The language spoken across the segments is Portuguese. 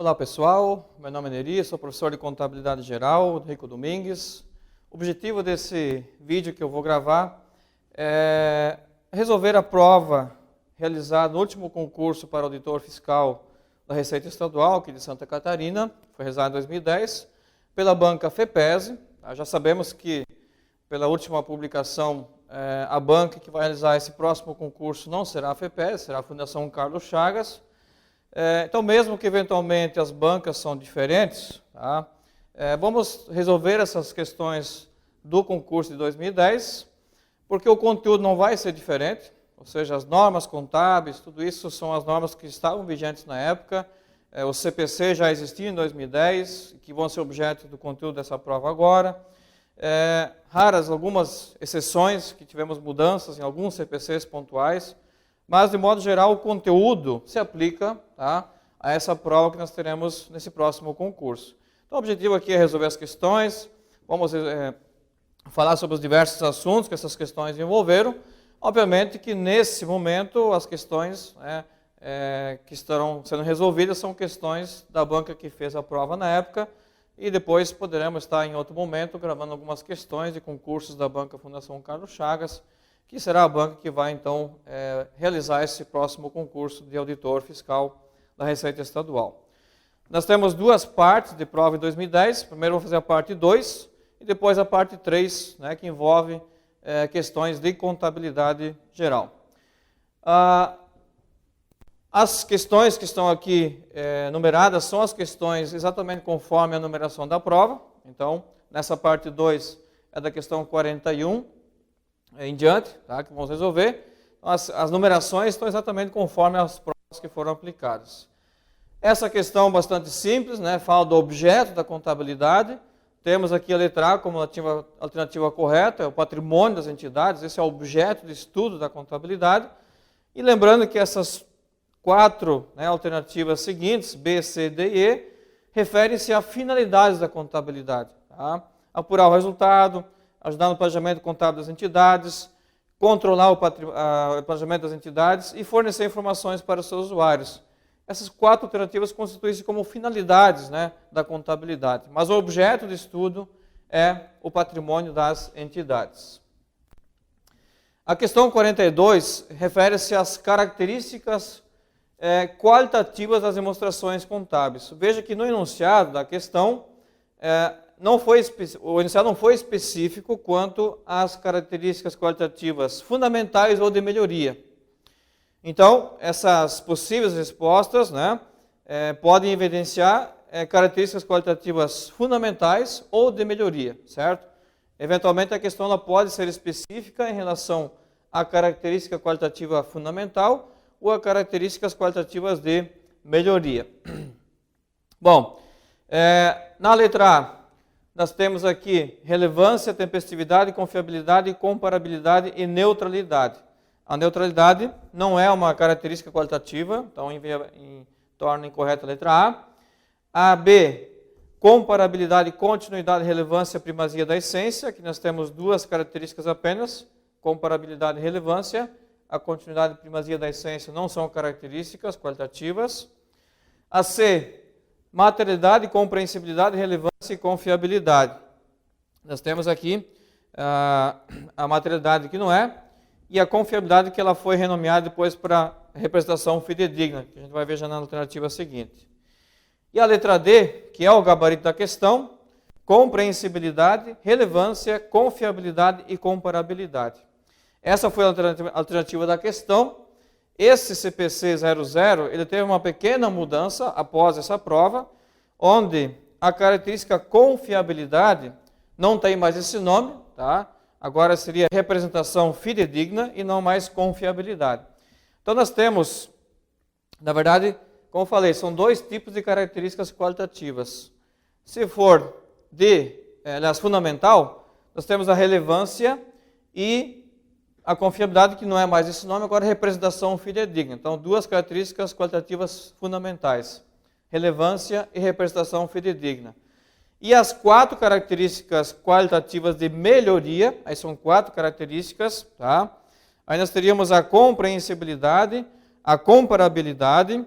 Olá pessoal, meu nome é Neri, sou professor de Contabilidade Geral do Rico Domingues. O objetivo desse vídeo que eu vou gravar é resolver a prova realizada no último concurso para auditor fiscal da Receita Estadual aqui de Santa Catarina, foi realizado em 2010, pela banca FEPESE. Já sabemos que pela última publicação a banca que vai realizar esse próximo concurso não será a FEPESE, será a Fundação Carlos Chagas. Então, mesmo que eventualmente as bancas são diferentes, tá? Vamos resolver essas questões do concurso de 2010, porque o conteúdo não vai ser diferente, ou seja, as normas contábeis, tudo isso são as normas que estavam vigentes na época, o CPC já existia em 2010, que vão ser objeto do conteúdo dessa prova agora. Raras algumas exceções, que tivemos mudanças em alguns CPCs pontuais, mas, de modo geral, o conteúdo se aplica, tá, a essa prova que nós teremos nesse próximo concurso. Então, o objetivo aqui é resolver as questões, vamos falar sobre os diversos assuntos que essas questões envolveram. Obviamente que, nesse momento, as questões que estarão sendo resolvidas são questões da banca que fez a prova na época, e depois poderemos estar, em outro momento, gravando algumas questões de concursos da banca Fundação Carlos Chagas, que será a banca que vai, então, realizar esse próximo concurso de auditor fiscal da Receita Estadual. Nós temos duas partes de prova em 2010. Primeiro vamos fazer a parte 2 e depois a parte 3, né, que envolve questões de contabilidade geral. As questões que estão aqui numeradas são as questões exatamente conforme a numeração da prova. Então, nessa parte 2 é da questão 41, em diante, tá, que vamos resolver. As numerações estão exatamente conforme as provas que foram aplicadas. Essa questão bastante simples, né, fala do objeto da contabilidade. Temos aqui a letra A como alternativa correta, é o patrimônio das entidades, esse é o objeto de estudo da contabilidade. E lembrando que essas quatro, né, alternativas seguintes, B, C, D e E, referem-se a finalidades da contabilidade. Tá? Apurar o resultado, ajudar no planejamento contábil das entidades, controlar o planejamento das entidades e fornecer informações para os seus usuários. Essas quatro alternativas constituem-se como finalidades, né, da contabilidade, mas o objeto de estudo é o patrimônio das entidades. A questão 42 refere-se às características qualitativas das demonstrações contábeis. Veja que no enunciado da questão, o enunciado não foi específico quanto às características qualitativas fundamentais ou de melhoria. Então, essas possíveis respostas, né, podem evidenciar características qualitativas fundamentais ou de melhoria, certo? Eventualmente, a questão ela pode ser específica em relação à característica qualitativa fundamental ou a características qualitativas de melhoria. Bom, na letra A, nós temos aqui relevância, tempestividade, confiabilidade, comparabilidade e neutralidade. A neutralidade não é uma característica qualitativa, então torna incorreta a letra A. A B, comparabilidade, continuidade, relevância, primazia da essência. Aqui nós temos duas características apenas, comparabilidade e relevância. A continuidade e primazia da essência não são características qualitativas. A C, materialidade, compreensibilidade, relevância e confiabilidade. Nós temos aqui a materialidade que não é, e a confiabilidade que ela foi renomeada depois para representação fidedigna, que a gente vai ver já na alternativa seguinte. E a letra D, que é o gabarito da questão, compreensibilidade, relevância, confiabilidade e comparabilidade. Essa foi a alternativa da questão. Esse CPC 00, ele teve uma pequena mudança após essa prova, onde a característica confiabilidade não tem mais esse nome, tá? Agora seria representação fidedigna e não mais confiabilidade. Então nós temos, na verdade, como eu falei, são dois tipos de características qualitativas. Se for fundamental, nós temos a relevância e a confiabilidade, que não é mais esse nome, agora é representação fidedigna. Então, duas características qualitativas fundamentais: relevância e representação fidedigna. E as quatro características qualitativas de melhoria, aí são quatro características, tá? Aí nós teríamos a compreensibilidade, a comparabilidade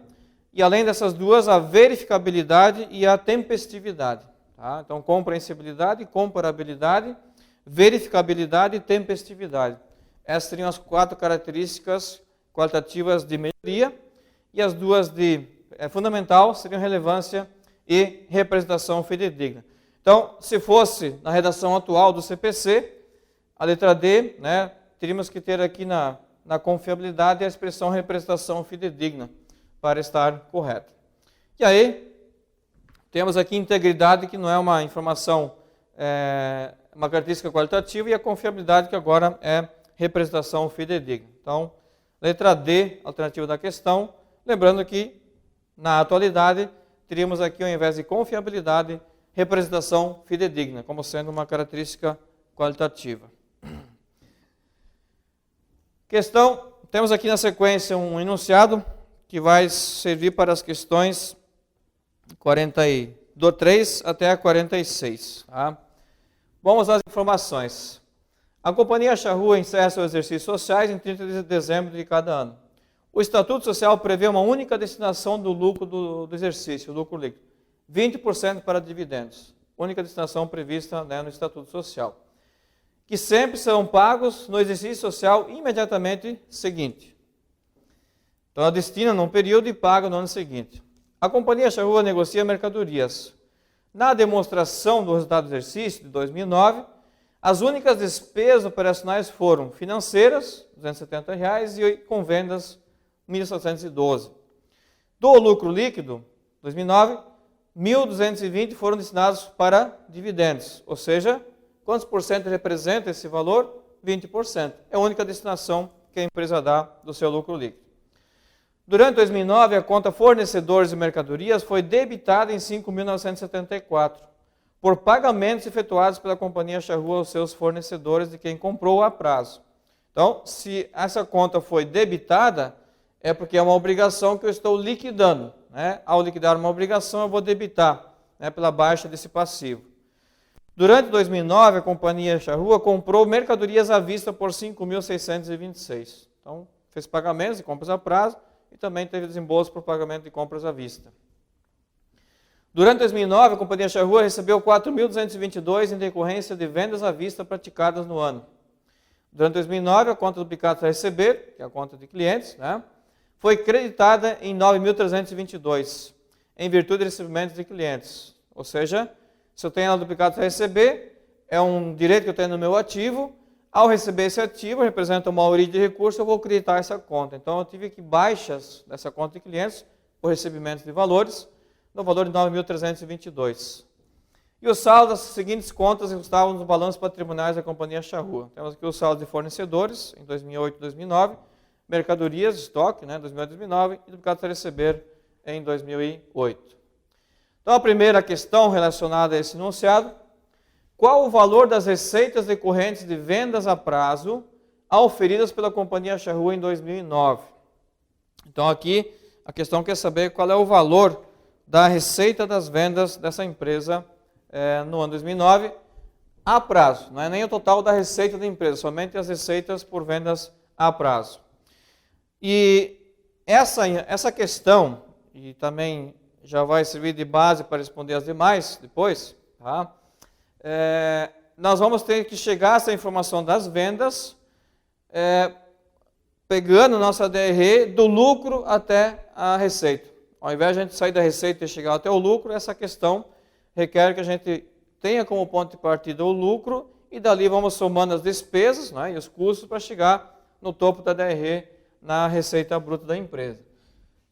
e além dessas duas, a verificabilidade e a tempestividade. Tá? Então, compreensibilidade, comparabilidade, verificabilidade e tempestividade. Essas seriam as 4 características qualitativas de melhoria, e as duas de fundamental seriam relevância e representação fidedigna. Então, se fosse na redação atual do CPC, a letra D, né, teríamos que ter aqui na confiabilidade a expressão representação fidedigna para estar correta. E aí, temos aqui integridade, que não é uma informação, uma característica qualitativa, e a confiabilidade, que agora é representação fidedigna. Então, letra D, alternativa da questão. Lembrando que, na atualidade, teríamos aqui, ao invés de confiabilidade, representação fidedigna, como sendo uma característica qualitativa. Questão, temos aqui na sequência um enunciado que vai servir para as questões 43 até a 46. Tá? Vamos às informações. A Companhia Charrua encerra seus exercícios sociais em 30 de dezembro de cada ano. O Estatuto Social prevê uma única destinação do lucro do exercício, o lucro líquido, 20% para dividendos. Única destinação prevista, né, no Estatuto Social. Que sempre serão pagos no exercício social imediatamente seguinte. Então, ela destina num período e paga no ano seguinte. A Companhia Charrua negocia mercadorias. Na demonstração do resultado do exercício de 2009, as únicas despesas operacionais foram financeiras, R$ 270, e com vendas, R$ 1.712. Do lucro líquido, 2009, R$ 1.220 foram destinados para dividendos. Ou seja, quantos por cento representa esse valor? 20%. É a única destinação que a empresa dá do seu lucro líquido. Durante 2009, a conta fornecedores de mercadorias foi debitada em R$ 5.974 por pagamentos efetuados pela Companhia Charrua aos seus fornecedores de quem comprou a prazo. Então, se essa conta foi debitada, é porque é uma obrigação que eu estou liquidando. Né? Ao liquidar uma obrigação, eu vou debitar, né, pela baixa desse passivo. Durante 2009, a Companhia Charrua comprou mercadorias à vista por R$ 5.626. Então, fez pagamentos de compras a prazo e também teve desembolso por pagamento de compras à vista. Durante 2009, a Companhia Charrua recebeu R$ 4.222 em decorrência de vendas à vista praticadas no ano. Durante 2009, a conta duplicados a receber, que é a conta de clientes, né, foi creditada em R$ 9.322, em virtude de recebimentos de clientes. Ou seja, se eu tenho duplicados a receber, é um direito que eu tenho no meu ativo. Ao receber esse ativo, representa uma origem de recurso, eu vou creditar essa conta. Então, eu tive aqui baixas dessa conta de clientes por recebimentos de valores, no valor de 9.322. E o saldo das seguintes contas estavam nos balanços patrimoniais da Companhia Charrua. Temos aqui o saldo de fornecedores, em 2008 e 2009, mercadorias, estoque, né, 2008 e 2009, e duplicados a receber em 2008. Então, a primeira questão relacionada a esse enunciado: qual o valor das receitas decorrentes de vendas a prazo auferidas pela Companhia Charrua em 2009? Então, aqui a questão quer saber qual é o valor da receita das vendas dessa empresa no ano 2009 a prazo. Não é nem o total da receita da empresa, somente as receitas por vendas a prazo. E essa questão, e também já vai servir de base para responder as demais depois, tá? Nós vamos ter que chegar a essa informação das vendas, pegando nossa DRE do lucro até a receita. Ao invés de a gente sair da receita e chegar até o lucro, essa questão requer que a gente tenha como ponto de partida o lucro, e dali vamos somando as despesas, né, e os custos para chegar no topo da DRE, na receita bruta da empresa.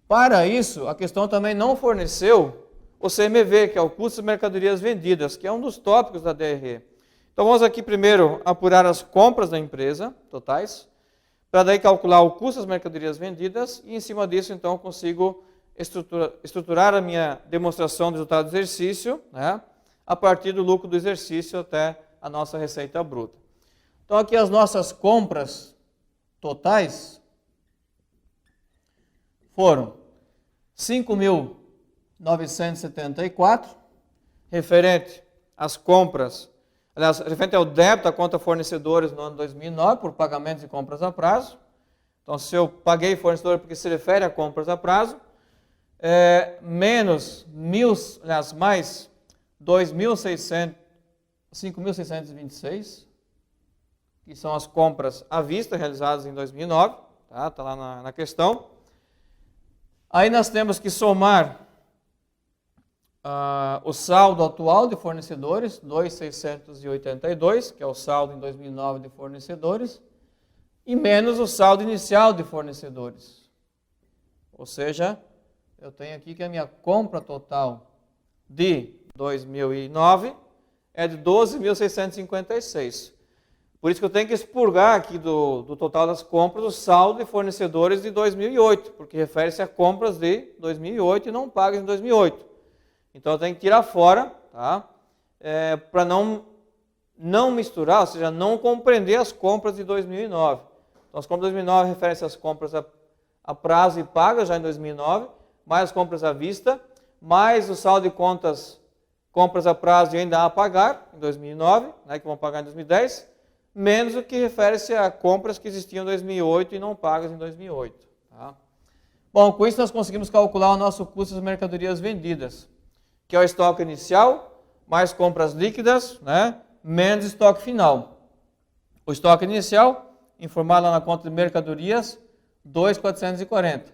Para isso, a questão também não forneceu o CMV, que é o custo de mercadorias vendidas, que é um dos tópicos da DRE. Então vamos aqui primeiro apurar as compras da empresa, totais, para daí calcular o custo das mercadorias vendidas, e em cima disso então eu consigo estruturar a minha demonstração do resultado do exercício, né, a partir do lucro do exercício até a nossa receita bruta. Então aqui as nossas compras totais foram 5.974, referente às compras, aliás, referente ao débito à conta fornecedores no ano 2009, por pagamentos e compras a prazo. Então, se eu paguei fornecedor porque se refere a compras a prazo, menos mais 5.626, que são as compras à vista realizadas em 2009, tá? Tá lá na questão. Aí nós temos que somar o saldo atual de fornecedores, 2.682, que é o saldo em 2009 de fornecedores, e menos o saldo inicial de fornecedores. Ou seja, eu tenho aqui que a minha compra total de 2009 é de 12.656. Por isso que eu tenho que expurgar aqui do total das compras o saldo de fornecedores de 2008, porque refere-se a compras de 2008 e não pagas em 2008. Então eu tenho que tirar fora, tá? Para não misturar, ou seja, não compreender as compras de 2009. Então as compras de 2009 referem-se às compras a prazo e pagas já em 2009, mais as compras à vista, mais o saldo de compras a prazo e ainda a pagar em 2009, né, que vão pagar em 2010, menos o que refere-se a compras que existiam em 2008 e não pagas em 2008. Tá? Bom, com isso nós conseguimos calcular o nosso custo das mercadorias vendidas, que é o estoque inicial, mais compras líquidas, né, menos estoque final. O estoque inicial, informado lá na conta de mercadorias, 2.440,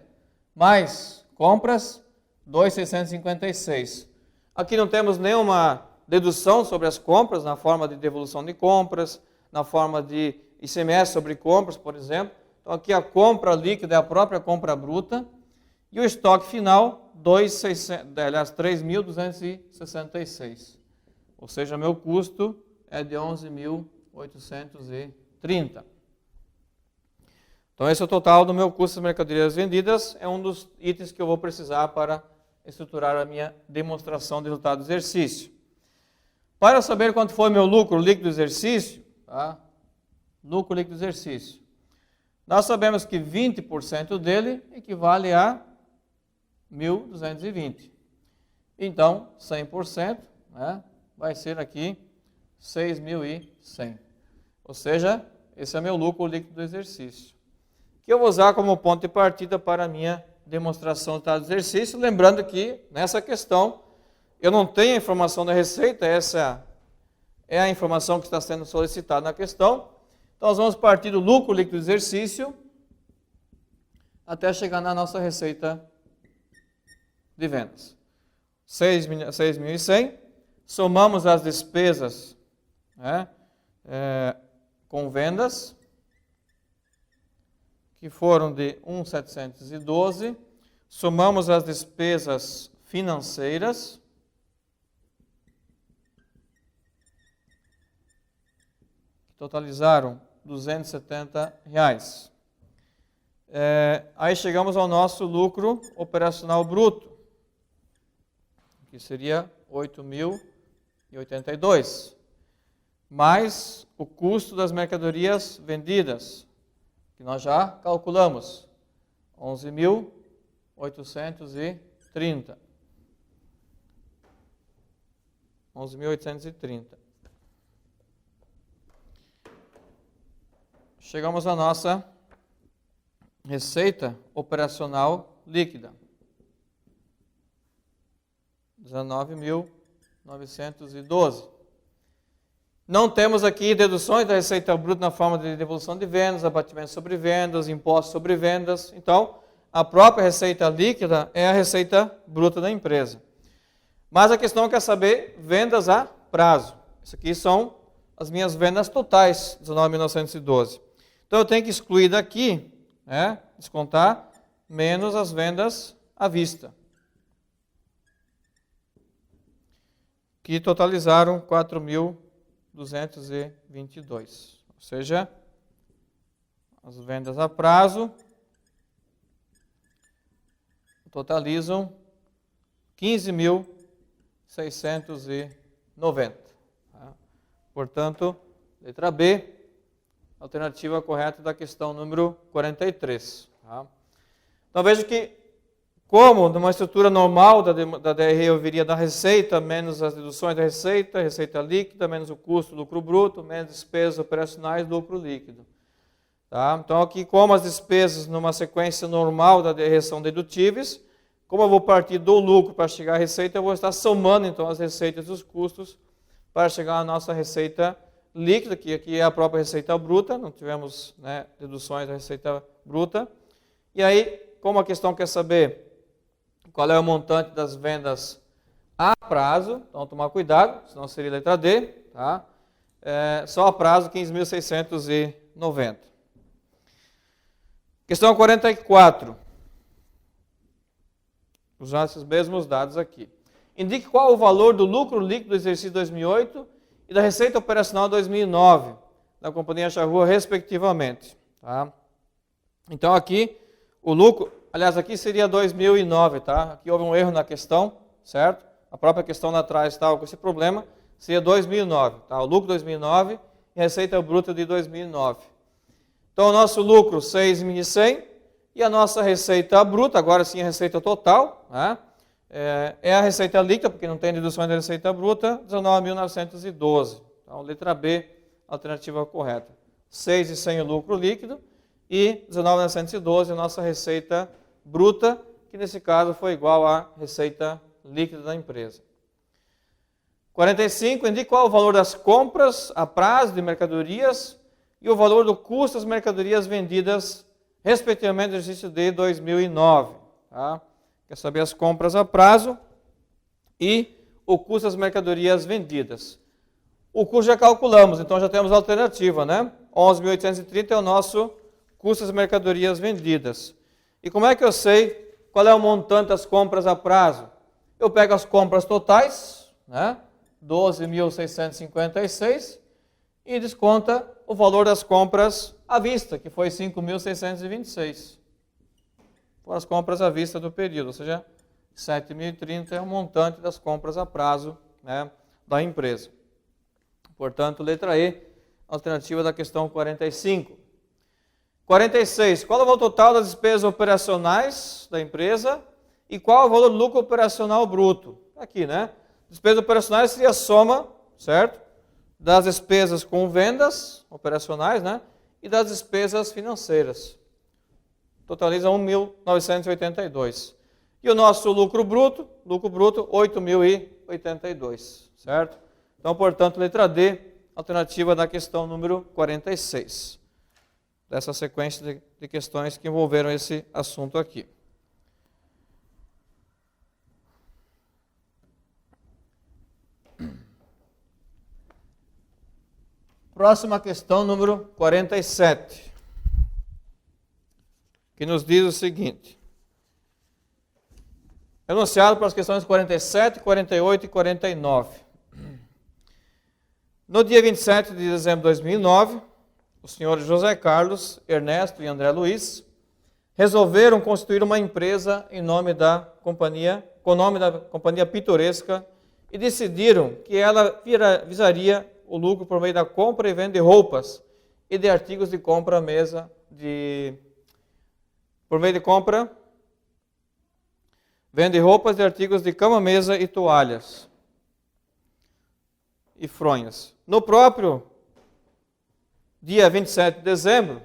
mais compras, 2.656. Aqui não temos nenhuma dedução sobre as compras, na forma de devolução de compras, na forma de ICMS sobre compras, por exemplo. Então aqui a compra líquida é a própria compra bruta. E o estoque final, 3.266. Ou seja, meu custo é de 11.830. Então esse é o total do meu custo das mercadorias vendidas. É um dos itens que eu vou precisar para estruturar a minha demonstração de resultado do exercício. Para saber quanto foi meu lucro líquido do exercício, tá? Lucro líquido do exercício. Nós sabemos que 20% dele equivale a 1.220. Então, 100%, né, vai ser aqui 6.100. Ou seja, esse é meu lucro líquido do exercício, que eu vou usar como ponto de partida para a minha demonstração do resultado do exercício. Lembrando que, nessa questão, eu não tenho a informação da receita, essa é a informação que está sendo solicitada na questão. Então, nós vamos partir do lucro líquido do exercício até chegar na nossa receita de vendas. 6.100, somamos as despesas, né, com vendas, que foram de 1.712, somamos as despesas financeiras, que totalizaram R$270. Aí chegamos ao nosso lucro operacional bruto, que seria 8.082, mais o custo das mercadorias vendidas, que nós já calculamos, 11.830. 11.830. Chegamos à nossa receita operacional líquida. 19.912. Não temos aqui deduções da receita bruta na forma de devolução de vendas, abatimento sobre vendas, impostos sobre vendas. Então, a própria receita líquida é a receita bruta da empresa. Mas a questão quer saber vendas a prazo. Isso aqui são as minhas vendas totais, 19.912. Então, eu tenho que excluir daqui, né, descontar, menos as vendas à vista, que totalizaram 4.222. Ou seja, as vendas a prazo totalizam 15.690. Tá? Portanto, letra B, alternativa correta da questão número 43. Tá? Então, veja que, como numa estrutura normal da DRE, eu viria da receita, menos as deduções da receita, receita líquida, menos o custo, lucro bruto, menos despesas operacionais, lucro líquido. Tá? Então, aqui, como as despesas numa sequência normal da DRE são dedutíveis, Como eu vou partir do lucro para chegar à receita, eu vou estar somando então as receitas e os custos para chegar à nossa receita líquida, que aqui é a própria receita bruta, não tivemos, né, deduções da receita bruta. E aí, como a questão quer saber qual é o montante das vendas a prazo, então tomar cuidado, senão seria letra D, tá? Só a prazo 15.690. Questão 44. Usar esses mesmos dados aqui. Indique qual o valor do lucro líquido do exercício 2008 e da receita operacional 2009 da companhia Charrua, respectivamente. Tá? Então aqui, o lucro, aliás, aqui seria 2009, tá? Aqui houve um erro na questão, certo? A própria questão lá atrás estava com esse problema, seria 2009, tá? O lucro 2009 e a receita bruta de 2009. Então o nosso lucro 6.100 e a nossa receita bruta, agora sim a receita total, né? É a receita líquida, porque não tem deduções da receita bruta, 19.912. Então, letra B, alternativa correta. 6.100 o lucro líquido e 19.912 a nossa receita bruta, que nesse caso foi igual à receita líquida da empresa. 45, indique qual o valor das compras a prazo de mercadorias e o valor do custo das mercadorias vendidas, respectivamente, no exercício de 2009. Tá? Quer saber as compras a prazo e o custo das mercadorias vendidas. O custo já calculamos, então já temos a alternativa, né? 11.830 é o nosso custo das mercadorias vendidas. E como é que eu sei qual é o montante das compras a prazo? Eu pego as compras totais, né? 12.656 e desconta o valor das compras à vista, que foi 5.626. Foram as compras à vista do período, ou seja, 7.030 é o montante das compras a prazo, né, da empresa. Portanto, letra E, alternativa da questão 45. 46. Qual é o valor total das despesas operacionais da empresa e qual é o valor do lucro operacional bruto? Aqui, né? Despesas operacionais seria a soma, certo? Das despesas com vendas operacionais, né? E das despesas financeiras. Totaliza 1.982. E o nosso lucro bruto 8.082, certo? Então, portanto, letra D, alternativa da questão número 46. Dessa sequência de questões que envolveram esse assunto aqui. Próxima questão, número 47. Que nos diz o seguinte. Enunciado para as questões 47, 48 e 49. No dia 27 de dezembro de 2009, os senhores José Carlos, Ernesto e André Luiz resolveram constituir uma empresa em nome da companhia, com o nome da Companhia Pitoresca, e decidiram que ela visaria o lucro por meio da compra e venda de roupas e de artigos de compra à mesa por meio de compra, vende roupas de artigos de cama, mesa e toalhas e fronhas. No próprio dia 27 de dezembro,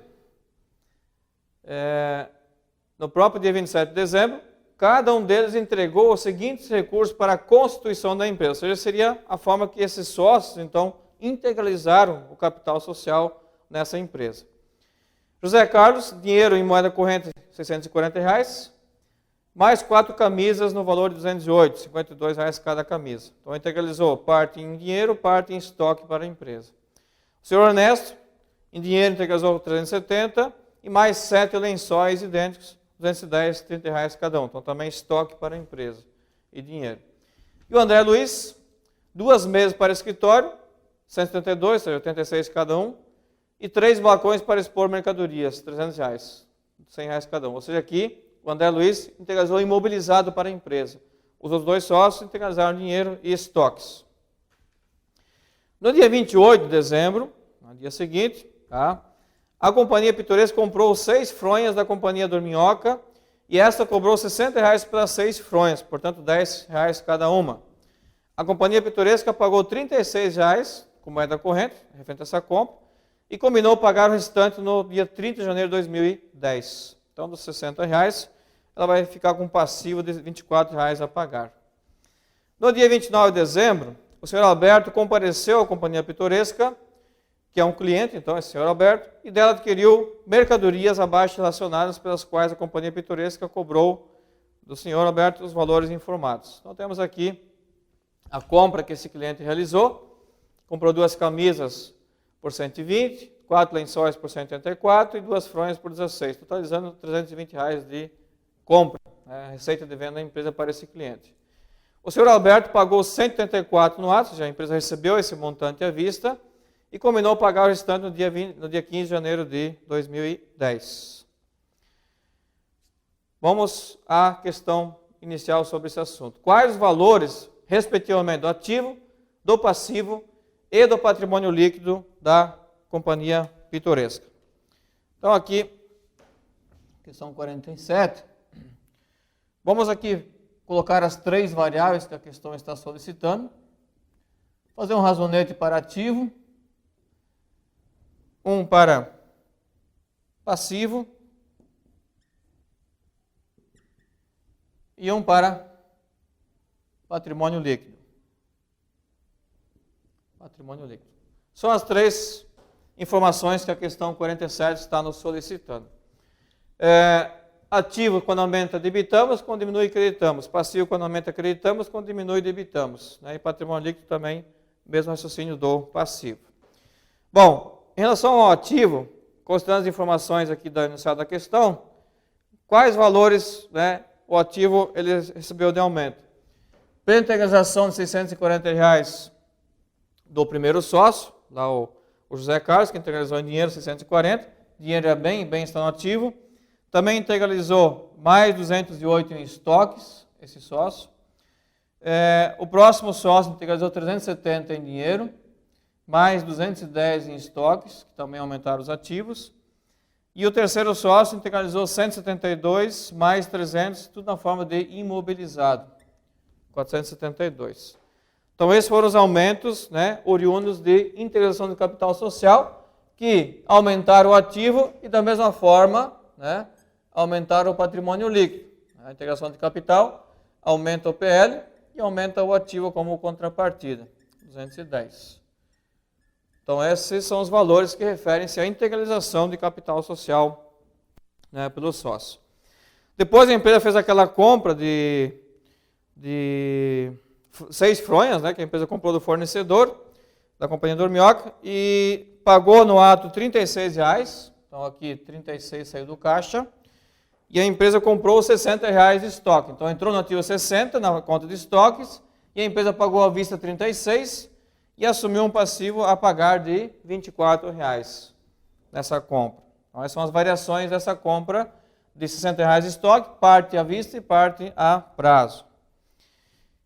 cada um deles entregou os seguintes recursos para a constituição da empresa. Ou seja, seria a forma que esses sócios, então, integralizaram o capital social nessa empresa. José Carlos, dinheiro em moeda corrente, R$ 640, mais 4 camisas no valor de 208, R$ 52 cada camisa. Então, integralizou parte em dinheiro, parte em estoque para a empresa. O senhor Ernesto, em dinheiro, integralizou 370 e mais 7 lençóis idênticos, 210, R$ 30 cada um. Então, também estoque para a empresa e dinheiro. E o André Luiz, 2 mesas para escritório, 172, ou seja, 86 cada um, e 3 balcões para expor mercadorias, R$ 300, R$ 100 cada um. Ou seja, aqui, o André Luiz integralizou imobilizado para a empresa. Os outros 2 sócios integralizaram dinheiro e estoques. No dia 28 de dezembro, no dia seguinte, tá, a Companhia Pitoresca comprou 6 fronhas da Companhia Dorminhoca e esta cobrou R$ 60 pelas 6 fronhas, portanto, R$ 10 cada uma. A Companhia Pitoresca pagou R$ 36 com moeda corrente, referente a essa compra, e combinou pagar o restante no dia 30 de janeiro de 2010. Então, dos R$ 60, ela vai ficar com um passivo de R$ 24,00 a pagar. No dia 29 de dezembro, o senhor Alberto compareceu à Companhia Pitoresca, que é um cliente, então, esse senhor Alberto, e dela adquiriu mercadorias abaixo relacionadas pelas quais a Companhia Pitoresca cobrou do senhor Alberto os valores informados. Então, temos aqui a compra que esse cliente realizou, comprou 2 camisas por 120, 4 lençóis por 184 e 2 fronhas por 16, totalizando R$ 320,00 de compra, né, receita de venda da empresa para esse cliente. O senhor Alberto pagou 184 no ato, já a empresa recebeu esse montante à vista e combinou pagar o restante no dia 15 de janeiro de 2010. Vamos à questão inicial sobre esse assunto. Quais os valores, respectivamente, do ativo, do passivo e do patrimônio líquido da Companhia Pitoresca? Então, aqui, questão 47, vamos aqui colocar as 3 variáveis que a questão está solicitando, fazer um razonete para ativo, um para passivo e um para patrimônio líquido. Patrimônio líquido. São as 3 informações que a questão 47 está nos solicitando. Ativo, quando aumenta, debitamos, quando diminui, creditamos. Passivo, quando aumenta, creditamos, quando diminui, debitamos. E patrimônio líquido também, mesmo raciocínio do passivo. Bom, em relação ao ativo, considerando as informações aqui da enunciado da questão, quais valores, né, o ativo ele recebeu de aumento? Pela integralização de R$ 640,00 do primeiro sócio, lá o José Carlos, que integralizou em dinheiro 640, dinheiro é bem está no ativo. Também integralizou mais 208 em estoques, esse sócio. O próximo sócio integralizou 370 em dinheiro, mais 210 em estoques, que também aumentaram os ativos. E o terceiro sócio integralizou 172, mais 300, tudo na forma de imobilizado, 472. Então, esses foram os aumentos, né, oriundos de integração de capital social, que aumentaram o ativo e, da mesma forma, né, aumentaram o patrimônio líquido. A integração de capital aumenta o PL e aumenta o ativo como contrapartida, 210. Então, esses são os valores que referem-se à integralização de capital social, né, pelo sócio. Depois a empresa fez aquela compra de 6 fronhas, né, que a empresa comprou do fornecedor, da Companhia Dorminhoca, e pagou no ato R$ 36,00. Então, aqui 36 saiu do caixa. E a empresa comprou R$ 60,00 de estoque. Então, entrou no ativo 60 na conta de estoques, e a empresa pagou à vista 36 e assumiu um passivo a pagar de R$ 24,00 nessa compra. Então, essas são as variações dessa compra de R$ 60,00 de estoque, parte à vista e parte a prazo.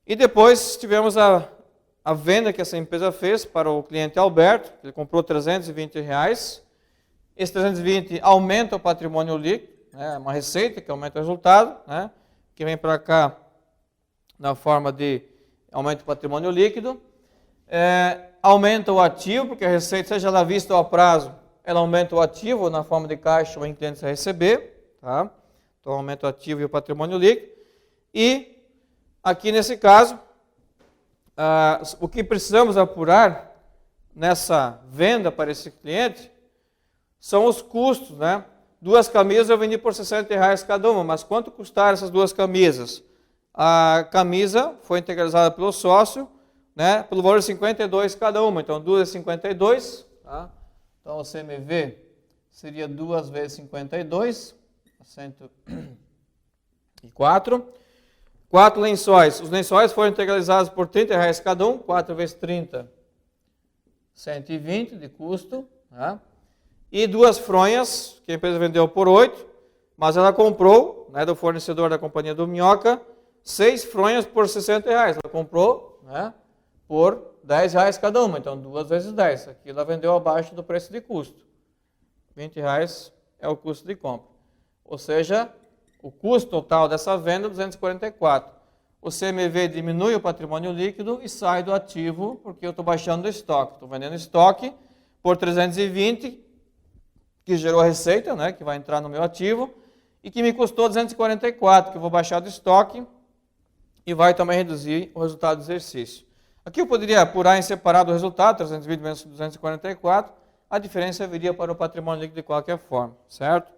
E depois tivemos a venda que essa empresa fez para o cliente Alberto, ele comprou R$ 320,00. Esse 320 aumenta o patrimônio líquido, né, uma receita que aumenta o resultado, né, que vem para cá na forma de aumento do patrimônio líquido. Aumenta o ativo, porque a receita, seja ela vista ou a prazo, ela aumenta o ativo na forma de caixa ou em clientes a receber. Tá? Então, aumenta o ativo e o patrimônio líquido. E, aqui nesse caso, o que precisamos apurar nessa venda para esse cliente são os custos, né? 2 camisas eu vendi por R$ 60,00 cada uma, mas quanto custaram essas 2 camisas? A camisa foi integralizada pelo sócio, né, pelo valor de 52 cada uma, então 2 é 52, tá? Então o CMV seria 2 vezes 52, 104. 4 lençóis, os lençóis foram integralizados por R$ 30,00 cada um, 4 vezes 30, 120 de custo, tá? E 2 fronhas, que a empresa vendeu por 8, mas ela comprou, né, do fornecedor da Companhia Dorminhoca, 6 fronhas por R$ 60,00. Ela comprou, né, por R$ 10,00 cada uma, então 2 vezes 10. Aqui ela vendeu abaixo do preço de custo. R$ 20,00 é o custo de compra. Ou seja, o custo total dessa venda é 244. O CMV diminui o patrimônio líquido e sai do ativo, porque eu estou baixando o estoque. Estou vendendo estoque por 320, que gerou a receita, né, que vai entrar no meu ativo, e que me custou 244, que eu vou baixar do estoque e vai também reduzir o resultado do exercício. Aqui eu poderia apurar em separado o resultado, 320 menos 244, a diferença viria para o patrimônio líquido de qualquer forma, certo?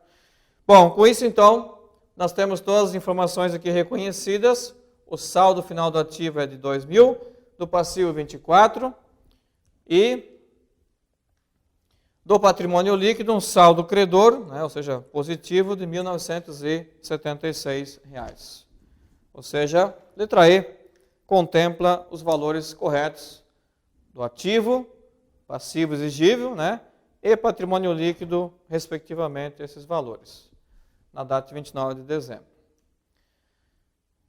Bom, com isso então, nós temos todas as informações aqui reconhecidas. O saldo final do ativo é de 2.000, do passivo 24 e do patrimônio líquido um saldo credor, né, ou seja, positivo de R$ 1.976. Ou seja, letra E contempla os valores corretos do ativo, passivo exigível, né, e patrimônio líquido, respectivamente, esses valores, na data de 29 de dezembro.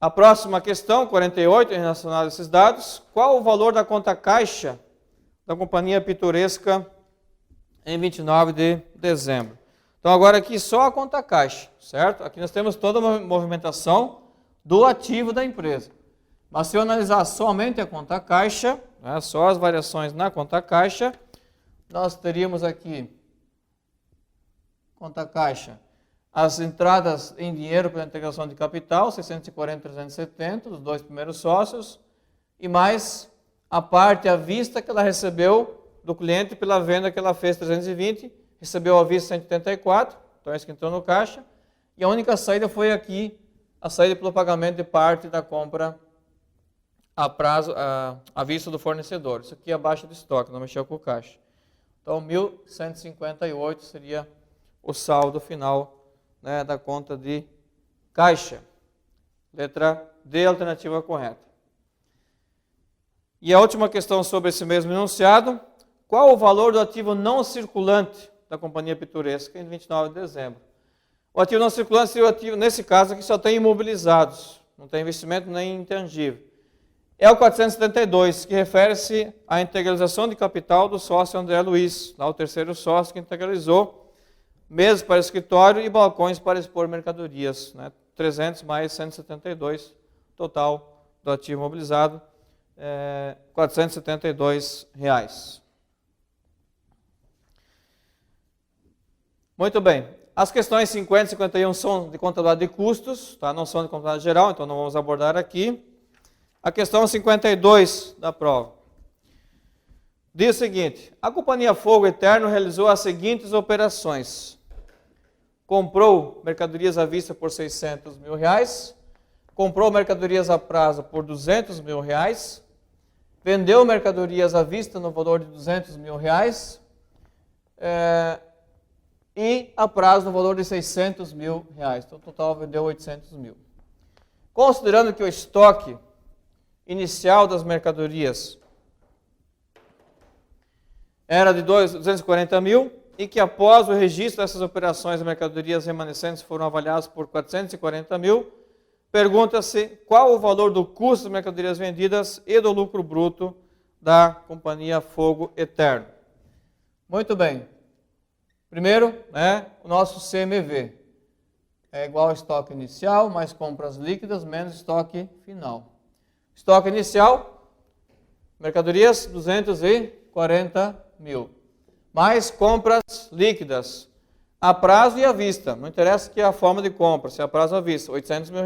A próxima questão, 48, relacionada a esses dados. Qual o valor da conta caixa da Companhia Pitoresca em 29 de dezembro? Então, agora aqui só a conta caixa, certo? Aqui nós temos toda a movimentação do ativo da empresa. Mas se eu analisar somente a conta caixa, né, só as variações na conta caixa, nós teríamos aqui, conta caixa, as entradas em dinheiro pela integração de capital, 640 e 370, dos dois primeiros sócios, e mais a parte à vista que ela recebeu do cliente pela venda que ela fez, 320, recebeu à vista 184, então isso que entrou no caixa, e a única saída foi aqui, a saída pelo pagamento de parte da compra a prazo, à vista do fornecedor. Isso aqui é abaixo do estoque, não mexeu com o caixa. Então, 1.158 seria o saldo final, né, da conta de caixa. Letra D, alternativa correta. E a última questão sobre esse mesmo enunciado. Qual o valor do ativo não circulante da Companhia Pitoresca em 29 de dezembro? O ativo não circulante seria o ativo, nesse caso aqui, só tem imobilizados, não tem investimento nem intangível. É o 472, que refere-se à integralização de capital do sócio André Luiz, lá o terceiro sócio que integralizou, mesas para escritório e balcões para expor mercadorias, né? 300 mais 172, total do ativo imobilizado, R$ 472. Muito bem, as questões 50 e 51 são de contabilidade de custos, tá? Não são de contabilidade geral, então não vamos abordar aqui. A questão 52 da prova diz o seguinte: a Companhia Fogo Eterno realizou as seguintes operações. Comprou mercadorias à vista por R$600 mil, comprou mercadorias a prazo por R$200 mil, vendeu mercadorias à vista no valor de R$200 mil e a prazo no valor de R$600 mil. Então, no total, vendeu R$800 mil. Considerando que o estoque inicial das mercadorias era de 240 mil e que após o registro dessas operações as mercadorias remanescentes foram avaliadas por 440 mil, pergunta-se qual o valor do custo das mercadorias vendidas e do lucro bruto da Companhia Fogo Eterno. Muito bem. Primeiro, né, o nosso CMV é igual ao estoque inicial mais compras líquidas menos estoque final. Estoque inicial, mercadorias, 240 mil. Mais compras líquidas, a prazo e à vista. Não interessa que é a forma de compra, se é a prazo ou à vista, R$800 mil.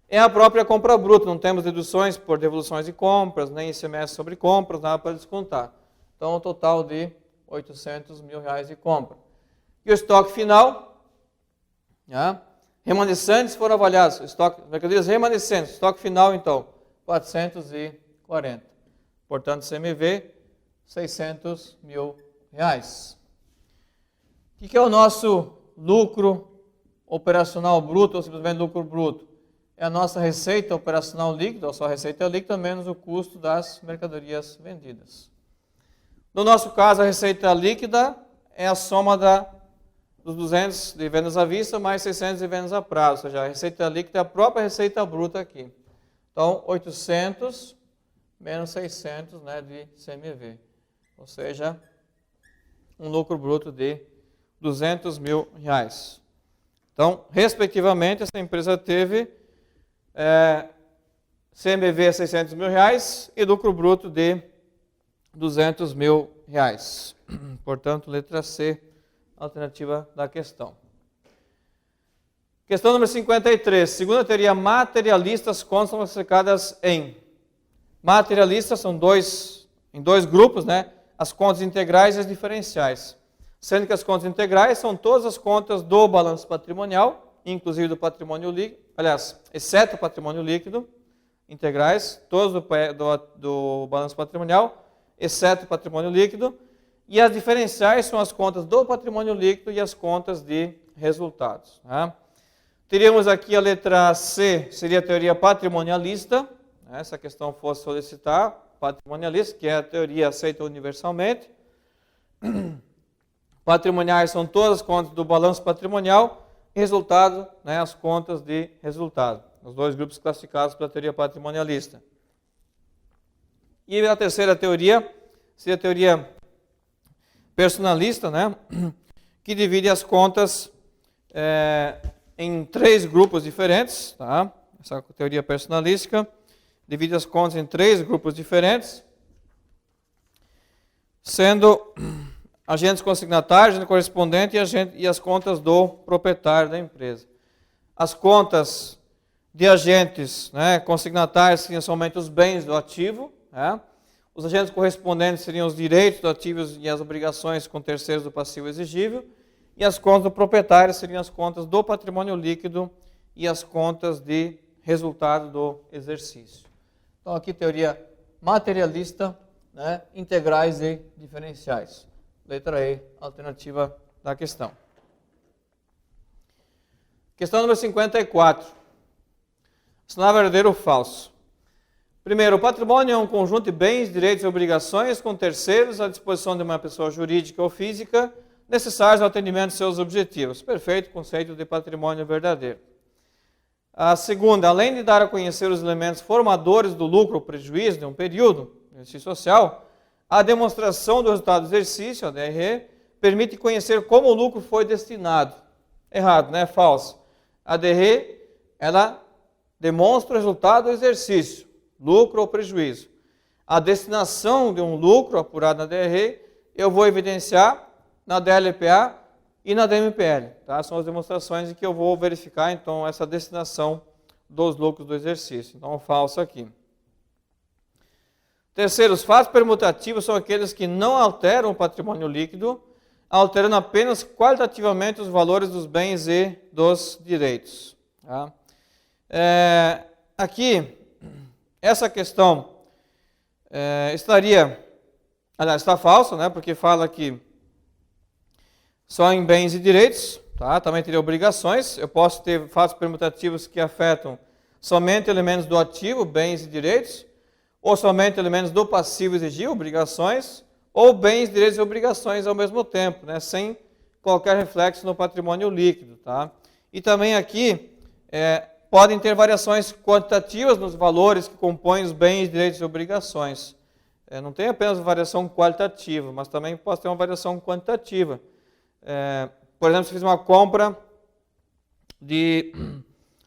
É a própria compra bruta, não temos deduções por devoluções de compras, nem ICMS sobre compras, nada para descontar. Então, um total de R$800 mil de compra. E o estoque final, né? Remanescentes foram avaliados, mercadorias remanescentes, estoque final, então, 440. Portanto, CMV, R$600 mil. O que é o nosso lucro operacional bruto, ou simplesmente lucro bruto? É a nossa receita operacional líquida, ou só a receita líquida, menos o custo das mercadorias vendidas. No nosso caso, a receita líquida é a soma dos 200 de vendas à vista mais 600 de vendas a prazo, ou seja, a receita líquida é a própria receita bruta aqui. Então, 800 menos 600, né, de CMV. Ou seja, um lucro bruto de R$200 mil. Então, respectivamente, essa empresa teve CMV a R$600 mil e lucro bruto de R$200 mil. Portanto, letra C, alternativa da questão. Questão número 53. Segundo a teoria materialista, as contas são classificadas em materialistas, são em dois grupos, né? As contas integrais e as diferenciais. Sendo que as contas integrais são todas as contas do balanço patrimonial, inclusive do patrimônio líquido, aliás, exceto o patrimônio líquido, integrais, todos do balanço patrimonial, exceto o patrimônio líquido. E as diferenciais são as contas do patrimônio líquido e as contas de resultados. Tá? Teríamos aqui a letra C, seria a teoria patrimonialista. Né? Se a questão fosse solicitar, patrimonialista, que é a teoria aceita universalmente. Patrimoniais são todas as contas do balanço patrimonial. Resultado, né, as contas de resultado. Os dois grupos classificados pela teoria patrimonialista. E a terceira teoria seria a teoria personalista, né, que divide as contas em três grupos diferentes. Tá? Essa teoria personalística divide as contas em três grupos diferentes, sendo agentes consignatários, agente correspondente e as contas do proprietário da empresa. As contas de agentes, né, consignatários seriam somente os bens do ativo. Né? Os agentes correspondentes seriam os direitos do ativo e as obrigações com terceiros do passivo exigível. E as contas do proprietário seriam as contas do patrimônio líquido e as contas de resultado do exercício. Então aqui teoria materialista, né, integrais e diferenciais. Letra E, alternativa da questão. Questão número 54. Assinar verdadeiro ou falso? Primeiro, o patrimônio é um conjunto de bens, direitos e obrigações com terceiros à disposição de uma pessoa jurídica ou física necessários ao atendimento de seus objetivos. Perfeito, conceito de patrimônio verdadeiro. A segunda, além de dar a conhecer os elementos formadores do lucro ou prejuízo de um período, exercício social, a demonstração do resultado do exercício, a DRE, permite conhecer como o lucro foi destinado. Errado, né? Falso. A DRE, ela demonstra o resultado do exercício, lucro ou prejuízo. A destinação de um lucro apurado na DRE, eu vou evidenciar na DLPA e na DMPL. Tá? São as demonstrações em que eu vou verificar, então, essa destinação dos lucros do exercício. Então, falso aqui. Terceiro, os fatos permutativos são aqueles que não alteram o patrimônio líquido, alterando apenas qualitativamente os valores dos bens e dos direitos. Tá? Aqui, essa questão está falsa, né? Porque fala que só em bens e direitos, tá? Também teria obrigações. Eu posso ter fatos permutativos que afetam somente elementos do ativo, bens e direitos, ou somente elementos do passivo exigir, obrigações, ou bens, direitos e obrigações ao mesmo tempo, né? Sem qualquer reflexo no patrimônio líquido. Tá? E também aqui podem ter variações quantitativas nos valores que compõem os bens, direitos e obrigações. Não tem apenas variação qualitativa, mas também pode ter uma variação quantitativa. Por exemplo, se eu fiz uma compra de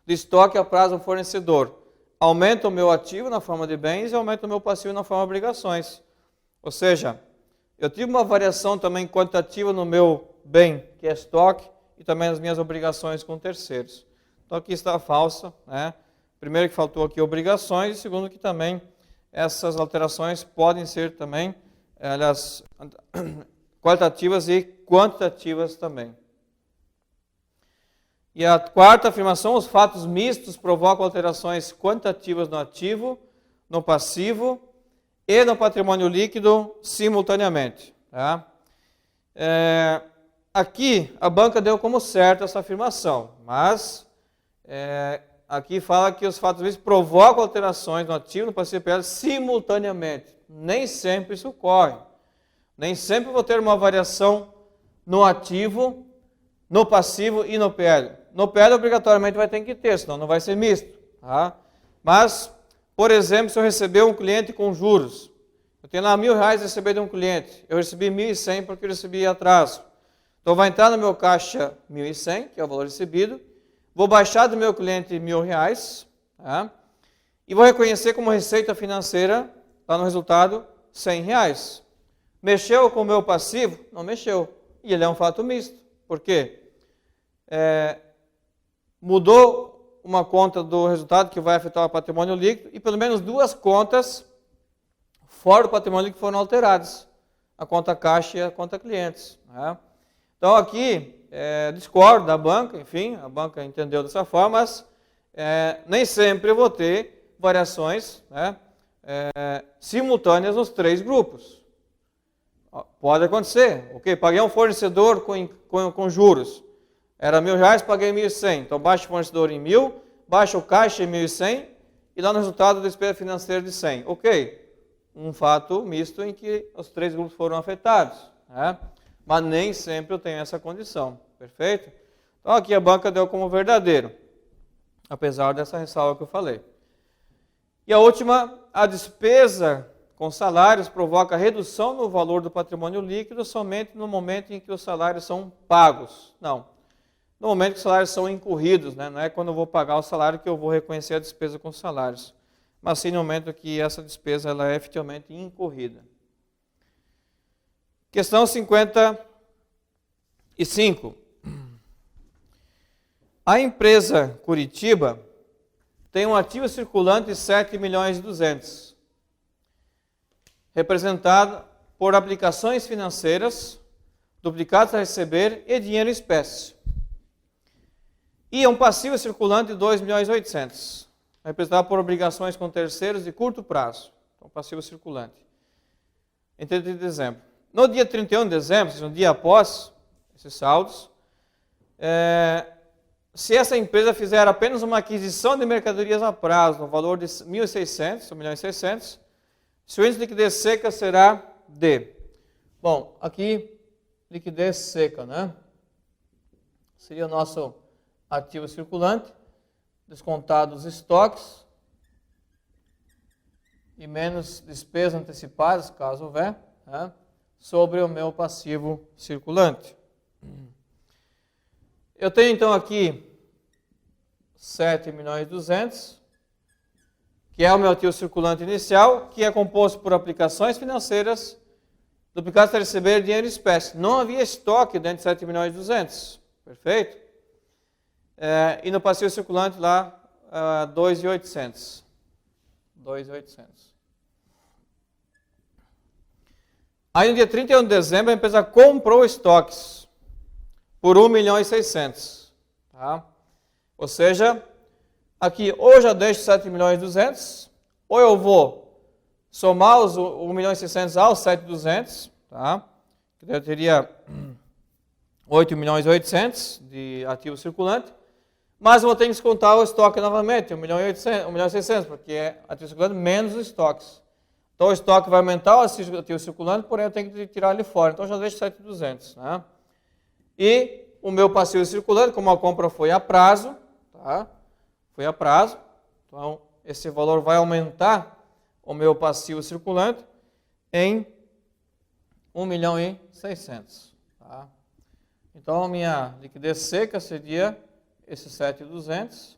estoque a prazo ao fornecedor, aumenta o meu ativo na forma de bens e aumenta o meu passivo na forma de obrigações. Ou seja, eu tive uma variação também quantitativa no meu bem, que é estoque, e também nas minhas obrigações com terceiros. Então aqui está falsa, né? Primeiro que faltou aqui obrigações, e segundo que também essas alterações podem ser também, aliás, qualitativas e quantitativas também. E a quarta afirmação, os fatos mistos provocam alterações quantitativas no ativo, no passivo e no patrimônio líquido simultaneamente. Tá? Aqui a banca deu como certa essa afirmação, mas aqui fala que os fatos mistos provocam alterações no ativo, no passivo e no PL simultaneamente. Nem sempre isso ocorre. Nem sempre vou ter uma variação no ativo, no passivo e no PL. No PL, obrigatoriamente, vai ter que ter, senão não vai ser misto. Tá? Mas, por exemplo, se eu receber um cliente com juros, eu tenho lá R$1.000 a receber de um cliente, eu recebi 1.100 porque eu recebi atraso. Então, vai entrar no meu caixa 1.100, que é o valor recebido, vou baixar do meu cliente R$1.000, tá? E vou reconhecer como receita financeira, lá no resultado, R$100. Mexeu com o meu passivo? Não mexeu. E ele é um fato misto. Por quê? mudou uma conta do resultado que vai afetar o patrimônio líquido e pelo menos duas contas fora do patrimônio líquido foram alteradas, a conta caixa e a conta clientes. Né? Então aqui, discordo da banca, enfim, a banca entendeu dessa forma, mas nem sempre eu vou ter variações, né, simultâneas nos três grupos. Pode acontecer, ok, paguei um fornecedor com juros, era R$1.000, paguei 1.100, então baixa o fornecedor em 1.000, baixa o caixa em 1.100 e lá no resultado a despesa financeira de 100, ok, um fato misto em que os três grupos foram afetados, né? Mas nem sempre eu tenho essa condição, perfeito? Então aqui a banca deu como verdadeiro, apesar dessa ressalva que eu falei. E a última, a despesa com salários provoca redução no valor do patrimônio líquido somente no momento em que os salários são pagos. Não, no momento que os salários são incorridos, né? Não é quando eu vou pagar o salário que eu vou reconhecer a despesa com salários, mas sim no momento que essa despesa ela é efetivamente incorrida. Questão 55. A empresa Curitiba tem um ativo circulante de 7.200.000, representado por aplicações financeiras, duplicados a receber e dinheiro em espécie. E um passivo circulante de 2.800.000, representado por obrigações com terceiros de curto prazo. Então, passivo circulante. Em 30 de dezembro. No dia 31 de dezembro, no dia após esses saldos, se essa empresa fizer apenas uma aquisição de mercadorias a prazo no valor de 1.600, 1.600.000, seu índice de liquidez seca será D. Bom, aqui, liquidez seca, né? Seria o nosso ativo circulante, descontado os estoques e menos despesas antecipadas, caso houver, né? Sobre o meu passivo circulante. Eu tenho então aqui 7.200.000, que é o meu ativo circulante inicial, que é composto por aplicações financeiras, duplicados a receber dinheiro em espécie. Não havia estoque dentro de 7.200.000, perfeito? E no passivo circulante lá, 2.800.000. 2.800. Aí no dia 31 de dezembro a empresa comprou estoques por 1.600.000. Tá? Ou seja, aqui ou eu já deixo 7.200.000, ou eu vou somar os 1.600.000 aos 7.200.000, tá? Eu teria 8.800.000 de ativo circulante, mas eu vou ter que descontar o estoque novamente, 1.600.000, porque é ativo circulante menos os estoques. Então o estoque vai aumentar o ativo circulante, porém eu tenho que tirar ele fora. Então eu já deixo 7.200. Né? E o meu passivo circulante, como a compra foi a prazo, tá? Foi a prazo, então esse valor vai aumentar o meu passivo circulante em 1.600.000. Tá? Então a minha liquidez seca seria esses 7.200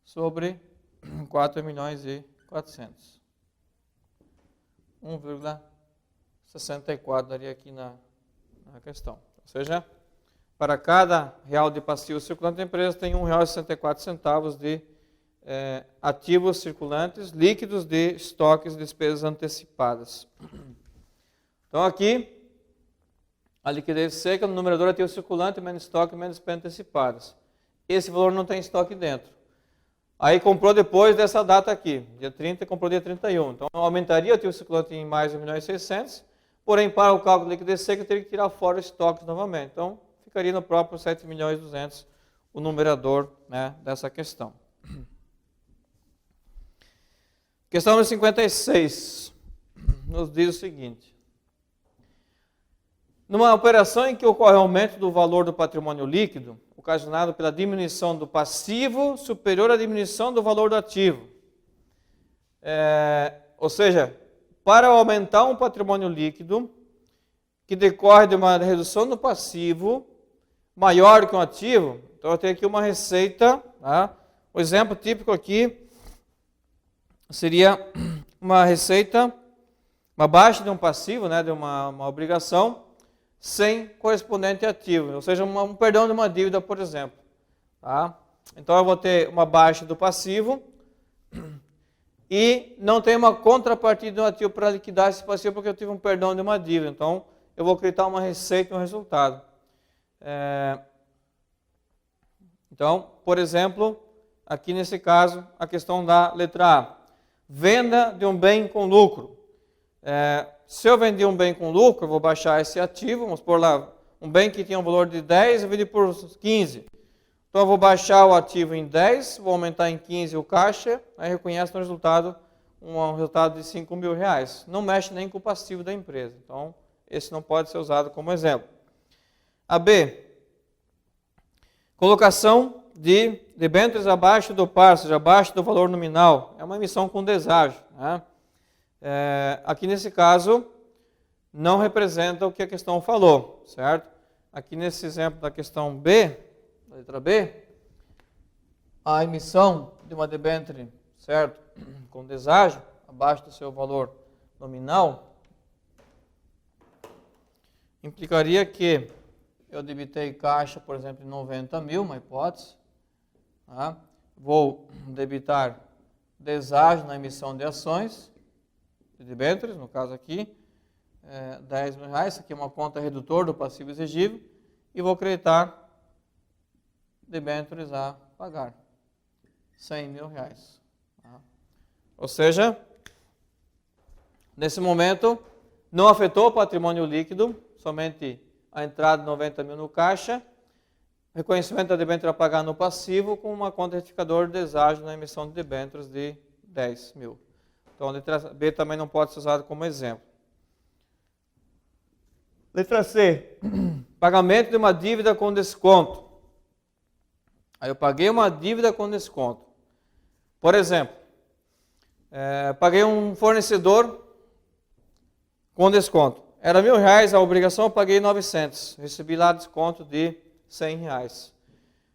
sobre 4.400.000. 1,64 daria aqui na questão. Ou seja, para cada real de passivo circulante da empresa tem R$ 1,64 de ativos circulantes líquidos de estoques e despesas antecipadas. Então aqui, a liquidez seca no numerador ativo circulante, menos estoque, menos despesas antecipadas. Esse valor não tem estoque dentro. Aí comprou depois dessa data aqui, dia 30, comprou dia 31. Então aumentaria o ativo circulante em mais 1.600.000, porém para o cálculo de liquidez seca eu teria que tirar fora o estoque novamente. Então ficaria no próprio 7.200.000 o numerador, né, dessa questão. Questão número 56 nos diz o seguinte: numa operação em que ocorre aumento do valor do patrimônio líquido, ocasionado pela diminuição do passivo superior à diminuição do valor do ativo. Ou seja, para aumentar um patrimônio líquido que decorre de uma redução do passivo maior que um ativo, então eu tenho aqui uma receita. Tá? O exemplo típico aqui seria uma receita, uma baixa de um passivo, né, de uma obrigação, sem correspondente ativo, ou seja, um perdão de uma dívida, por exemplo. Tá? Então, eu vou ter uma baixa do passivo e não tem uma contrapartida no ativo para liquidar esse passivo porque eu tive um perdão de uma dívida. Então, eu vou acreditar uma receita e um resultado. Então, por exemplo, aqui nesse caso, a questão da letra A. Venda de um bem com lucro. Se eu vendi um bem com lucro, eu vou baixar esse ativo, vamos pôr lá, um bem que tinha um valor de 10, eu vendi por 15. Então eu vou baixar o ativo em 10, vou aumentar em 15 o caixa, aí reconhece no resultado um resultado de 5 mil reais. Não mexe nem com o passivo da empresa. Então, esse não pode ser usado como exemplo. A B. Colocação de debêntures abaixo do par, ou seja, abaixo do valor nominal. É uma emissão com deságio. Né? Aqui nesse caso, não representa o que a questão falou, certo? Aqui nesse exemplo da questão B, da letra B, a emissão de uma debênture, certo, com deságio, abaixo do seu valor nominal, implicaria que eu debitei caixa, por exemplo, de 90 mil, uma hipótese, tá? Vou debitar deságio na emissão de ações, de debêntures, no caso aqui, 10 mil reais, isso aqui é uma conta redutor do passivo exigível, e vou acreditar debêntures a pagar, 100 mil reais. Tá? Ou seja, nesse momento, não afetou o patrimônio líquido, somente a entrada de 90 mil no caixa, reconhecimento da debênture a pagar no passivo, com uma conta retificador de deságio na emissão de debêntures de 10 mil. Então, a letra B também não pode ser usada como exemplo. Letra C. Pagamento de uma dívida com desconto. Aí eu paguei uma dívida com desconto. Por exemplo, paguei um fornecedor com desconto. Era R$1.000 a obrigação, eu paguei 900. Recebi lá desconto de R$100.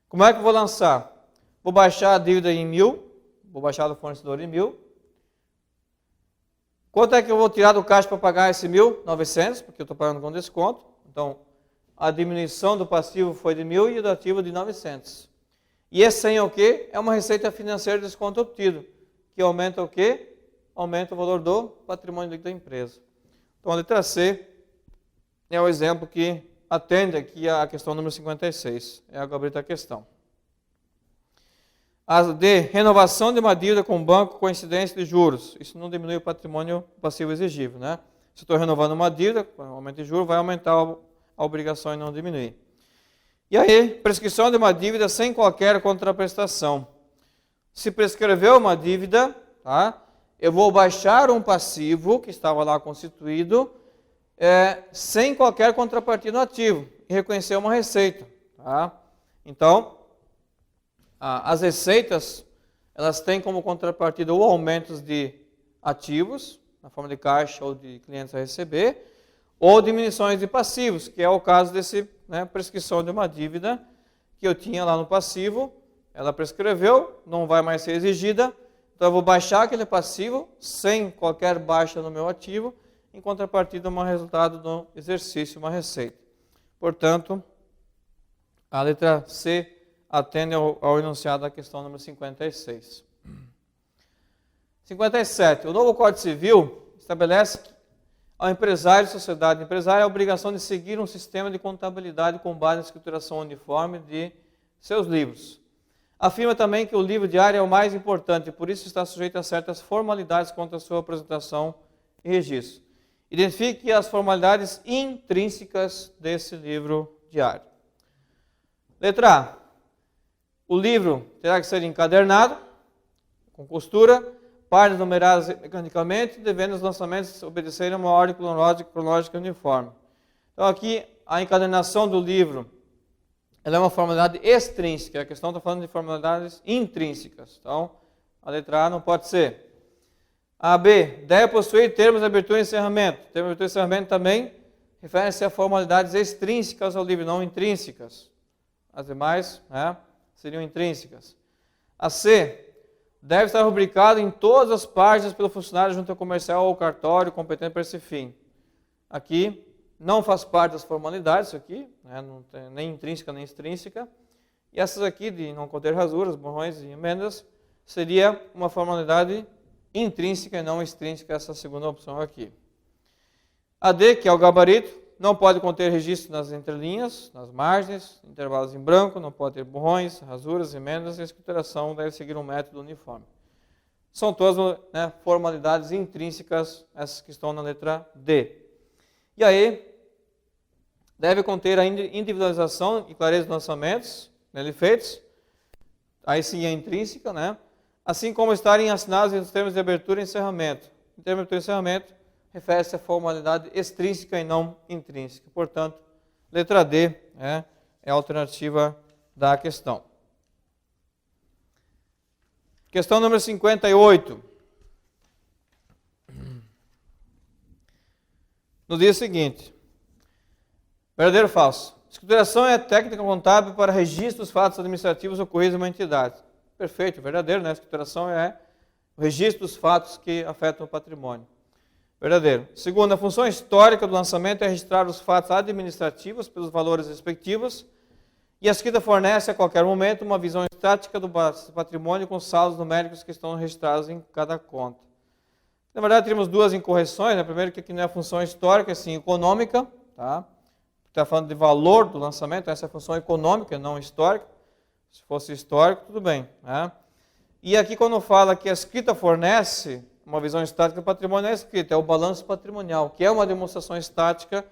Como é que eu vou lançar? Vou baixar a dívida em 1.000. Vou baixar do fornecedor em 1.000. Quanto é que eu vou tirar do caixa para pagar esse 1.900? Porque eu estou pagando com desconto. Então, a diminuição do passivo foi de 1.000 e do ativo de 900. E esse 100 é o quê? É uma receita financeira de desconto obtido. Que aumenta o quê? Aumenta o valor do patrimônio líquido da empresa. Então, a letra C é o exemplo que atende aqui à questão número 56. É a gabarita da questão. A D, renovação de uma dívida com o banco com incidência de juros. Isso não diminui o patrimônio passivo exigível, né? Se eu estou renovando uma dívida, com aumento de juros, vai aumentar a obrigação e não diminuir. E aí, prescrição de uma dívida sem qualquer contraprestação. Se prescreveu uma dívida, tá? Eu vou baixar um passivo que estava lá constituído, sem qualquer contrapartida no ativo, e reconhecer uma receita. Tá? Então, as receitas, elas têm como contrapartida ou aumentos de ativos, na forma de caixa ou de clientes a receber, ou diminuições de passivos, que é o caso desse, prescrição de uma dívida que eu tinha lá no passivo, ela prescreveu, não vai mais ser exigida, então eu vou baixar aquele passivo sem qualquer baixa no meu ativo, em contrapartida um resultado do exercício, uma receita. Portanto, a letra C atende ao enunciado da questão número 56. 57. O novo Código Civil estabelece que ao empresário e sociedade empresária a obrigação de seguir um sistema de contabilidade com base na escrituração uniforme de seus livros. Afirma também que o livro diário é o mais importante e por isso está sujeito a certas formalidades quanto à sua apresentação e registro. Identifique as formalidades intrínsecas desse livro diário. Letra A. O livro terá que ser encadernado, com costura, páginas numeradas mecanicamente, devendo os lançamentos obedecerem a uma ordem cronológica uniforme. Então aqui, a encadernação do livro, ela é uma formalidade extrínseca, a questão está falando de formalidades intrínsecas. Então, a letra A não pode ser. A B, deve possuir termos de abertura e encerramento. Termos de abertura e encerramento também refere-se a formalidades extrínsecas ao livro, não intrínsecas. As demais, seriam intrínsecas. A C, deve estar rubricado em todas as páginas pelo funcionário junto ao comercial ou cartório competente para esse fim. Aqui não faz parte das formalidades, isso aqui, não tem nem intrínseca nem extrínseca. E essas aqui, de não conter rasuras, borrões e emendas, seria uma formalidade intrínseca e não extrínseca, essa segunda opção aqui. A D, que é o gabarito, não pode conter registro nas entrelinhas, nas margens, intervalos em branco, não pode ter borrões, rasuras, emendas, e a escrituração deve seguir um método uniforme. São todas, né, formalidades intrínsecas, essas que estão na letra D. E aí, deve conter a individualização e clareza dos lançamentos nele feitos, aí sim é intrínseca, né? Assim como estarem assinados nos termos de abertura e encerramento. Em termos de abertura e encerramento, refere-se à formalidade extrínseca e não intrínseca. Portanto, letra D é a alternativa da questão. Questão número 58. No dia seguinte. Verdadeiro ou falso? Escrituração é a técnica contábil para registro dos fatos administrativos ocorridos em uma entidade. Perfeito, verdadeiro, né? A escrituração é o registro dos fatos que afetam o patrimônio. Verdadeiro. Segundo, a função histórica do lançamento é registrar os fatos administrativos pelos valores respectivos, e a escrita fornece a qualquer momento uma visão estática do patrimônio com saldos numéricos que estão registrados em cada conta. Na verdade, temos duas incorreções, né? Primeiro, que aqui não é a função histórica, é sim econômica, tá? Está falando de valor do lançamento, essa é a função econômica, não histórica. Se fosse histórico, tudo bem, né? E aqui, quando fala que a escrita fornece uma visão estática do patrimônio, é escrita, é o balanço patrimonial, que é uma demonstração estática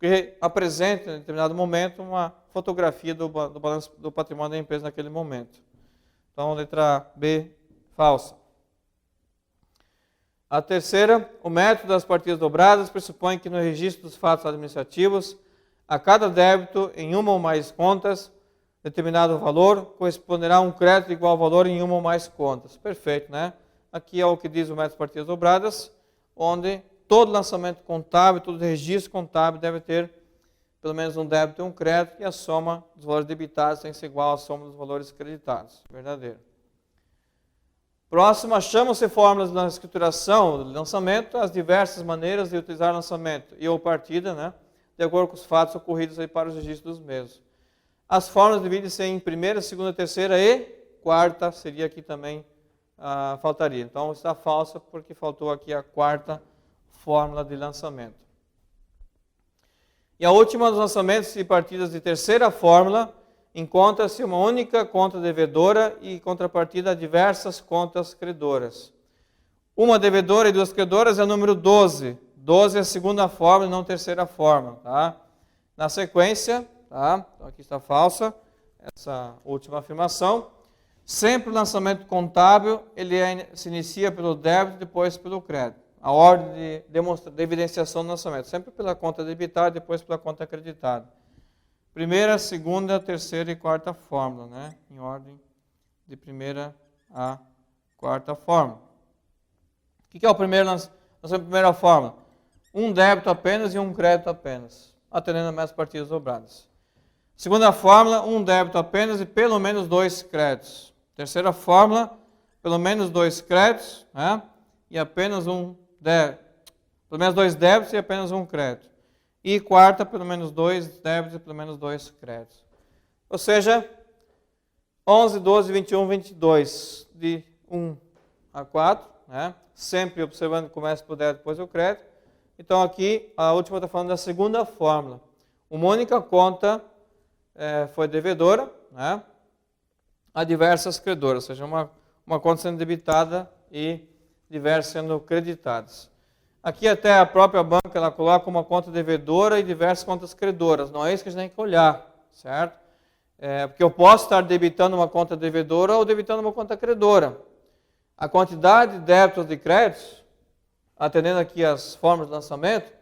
que apresenta, em determinado momento, uma fotografia do balanço do patrimônio da empresa naquele momento. Então, letra B, falsa. A terceira, o método das partidas dobradas pressupõe que no registro dos fatos administrativos, a cada débito em uma ou mais contas, determinado valor, corresponderá a um crédito igual ao valor em uma ou mais contas. Perfeito, né? Aqui é o que diz o método de partidas dobradas, onde todo lançamento contábil, todo registro contábil deve ter pelo menos um débito e um crédito, e a soma dos valores debitados tem que ser igual à soma dos valores creditados. Verdadeiro. Próximo, acham-se fórmulas na escrituração do lançamento, as diversas maneiras de utilizar lançamento e ou partida, né, de acordo com os fatos ocorridos aí para os registros dos mesmos. As fórmulas dividem-se em primeira, segunda, terceira e quarta, seria aqui também, faltaria. Então está falsa porque faltou aqui a quarta fórmula de lançamento. E a última dos lançamentos e partidas de terceira fórmula, encontra-se uma única conta devedora e contrapartida a diversas contas credoras. Uma devedora e duas credoras é o número 12. 12 é a segunda fórmula e não a terceira fórmula. Tá? Na sequência, tá? Então aqui está falsa, essa última afirmação. Sempre o lançamento contábil ele se inicia pelo débito e depois pelo crédito. A ordem de evidenciação do lançamento, sempre pela conta debitada e depois pela conta acreditada. Primeira, segunda, terceira e quarta fórmula, né? Em ordem de primeira a quarta fórmula. O que é o primeiro lançamento? Primeira fórmula. Um débito apenas e um crédito apenas, atendendo a mais partidas dobradas. Segunda fórmula, um débito apenas e pelo menos 2 créditos. Terceira fórmula, pelo menos 2 créditos, né? E apenas pelo menos 2 débitos e apenas um crédito. E quarta, pelo menos 2 débitos e pelo menos 2 créditos. Ou seja, 11, 12, 21, 22, de 1 a 4, né? Sempre observando que começa por débito e depois o crédito. Então aqui, a última está falando da segunda fórmula. Uma única conta foi devedora, né? A diversas credoras, ou seja, uma conta sendo debitada e diversas sendo creditadas. Aqui até a própria banca ela coloca uma conta devedora e diversas contas credoras. Não é isso que a gente tem que olhar, certo? Porque eu posso estar debitando uma conta devedora ou debitando uma conta credora. A quantidade de débitos e créditos, atendendo aqui as formas de lançamento,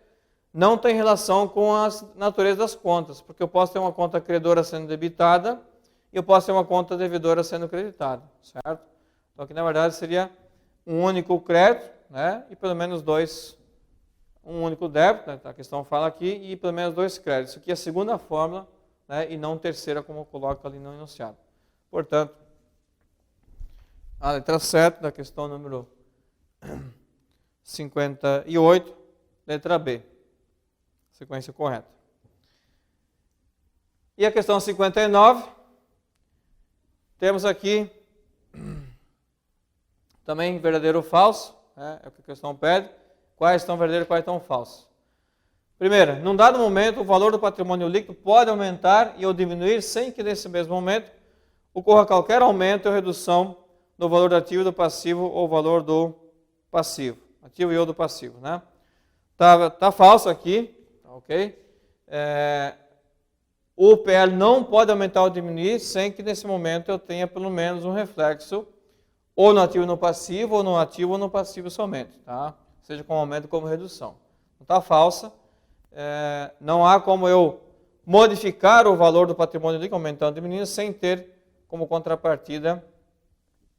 não tem relação com a natureza das contas, porque eu posso ter uma conta credora sendo debitada e eu posso ter uma conta devedora sendo creditada, certo? Então aqui na verdade seria um único crédito, né, e pelo menos 2, um único débito, né, a questão fala aqui, e pelo menos 2 créditos. Isso aqui é a segunda fórmula, né, e não terceira, como coloca ali no enunciado. Portanto, a letra certa da questão número 58, letra B. Sequência correta. E a questão 59, Temos aqui também verdadeiro ou falso, é o que a questão pede. Quais estão verdadeiros e quais estão falsos. Primeiro, num dado momento, o valor do patrimônio líquido pode aumentar e ou diminuir sem que nesse mesmo momento ocorra qualquer aumento ou redução do valor do ativo e do passivo ou valor do passivo. Ativo e ou do passivo, né? Tá falso aqui, ok? O PL não pode aumentar ou diminuir sem que nesse momento eu tenha pelo menos um reflexo ou no ativo e no passivo, ou no ativo ou no passivo somente, tá? Seja como aumento ou como redução. Não está falsa. Não há como eu modificar o valor do patrimônio líquido, aumentando ou diminuindo, sem ter como contrapartida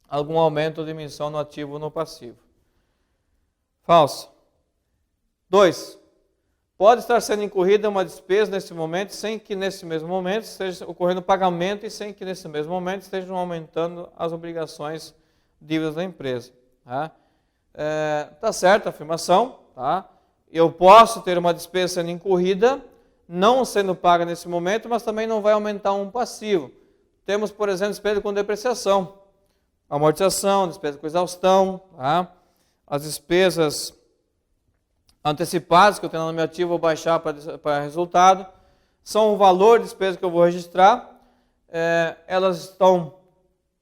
algum aumento ou diminuição no ativo ou no passivo. Falso. 2. Pode estar sendo incorrida uma despesa nesse momento, sem que nesse mesmo momento esteja ocorrendo pagamento e sem que nesse mesmo momento estejam aumentando as obrigações, dívidas da empresa. Tá certa a afirmação, tá? Eu posso ter uma despesa sendo incorrida, não sendo paga nesse momento, mas também não vai aumentar um passivo. Temos, por exemplo, despesa com depreciação, amortização, despesa com exaustão, tá? As despesas antecipadas que eu tenho no meu ativo, vou baixar para resultado, são o valor de despesa que eu vou registrar, elas estão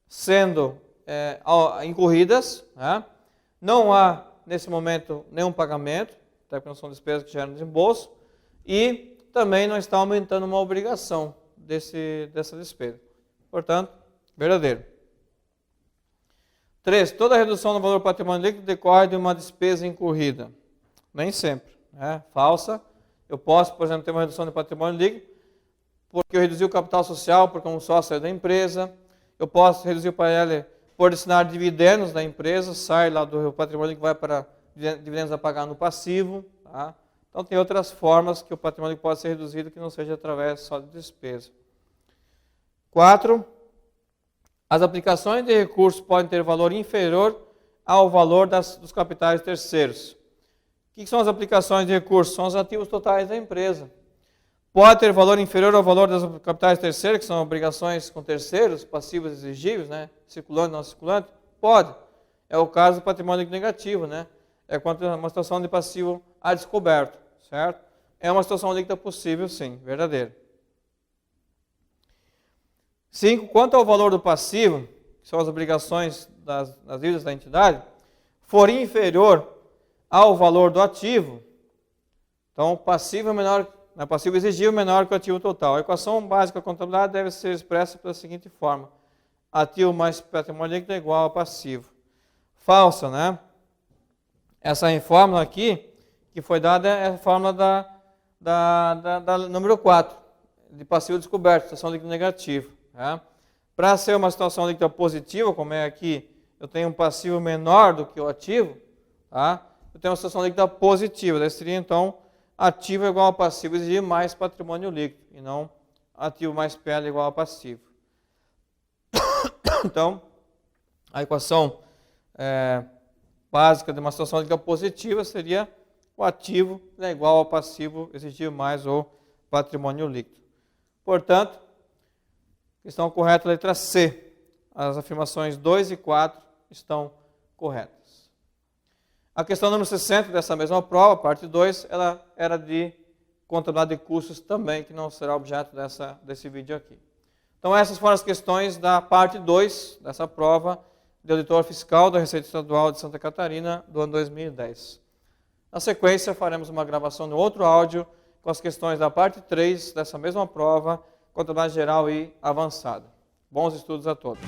sendo incorridas, né? Não há, nesse momento, nenhum pagamento, até porque não são despesas que geram desembolso, e também não está aumentando uma obrigação dessa despesa. Portanto, verdadeiro. 3. Toda redução no valor do patrimônio líquido decorre de uma despesa incorrida. Nem sempre. Falsa. Eu posso, por exemplo, ter uma redução de patrimônio líquido porque eu reduzi o capital social, porque um sócio saiu da empresa. Eu posso reduzir o PL por destinar dividendos da empresa, sai lá do patrimônio que vai para dividendos a pagar no passivo. Tá? Então, tem outras formas que o patrimônio pode ser reduzido que não seja através só de despesa. 4. As aplicações de recursos podem ter valor inferior ao valor dos capitais terceiros. O que são as aplicações de recursos? São os ativos totais da empresa. Pode ter valor inferior ao valor das capitais terceiros, que são obrigações com terceiros, passivos exigíveis, né? Circulante e não circulante? Pode. É o caso do patrimônio negativo, né? É quando uma situação de passivo a descoberto, certo? É uma situação líquida possível, sim, verdadeiro. 5. Quanto ao valor do passivo, que são as obrigações das dívidas da entidade, for inferior ao valor do ativo, então passivo é menor, passivo exigível menor que o ativo total. A equação básica da contabilidade deve ser expressa pela seguinte forma: ativo mais patrimônio líquido é igual a passivo. Falsa, né? Essa fórmula aqui, que foi dada, é a fórmula da número 4, de passivo descoberto, situação líquida negativa. Tá? Para ser uma situação líquida positiva, como é aqui, eu tenho um passivo menor do que o ativo, tá? Eu tenho uma situação líquida positiva. Daí seria, então, ativo igual a passivo exigir mais patrimônio líquido, e não ativo mais PL igual a passivo. Então, a equação básica de uma situação líquida positiva seria o ativo é igual ao passivo exigir mais o patrimônio líquido. Portanto, questão correta, letra C. As afirmações 2 e 4 estão corretas. A questão número 60 dessa mesma prova, parte 2, ela era de contabilidade de custos também, que não será objeto desse vídeo aqui. Então, essas foram as questões da parte 2 dessa prova de auditor fiscal da Receita Estadual de Santa Catarina do ano 2010. Na sequência, faremos uma gravação no outro áudio com as questões da parte 3 dessa mesma prova, contabilidade geral e avançada. Bons estudos a todos.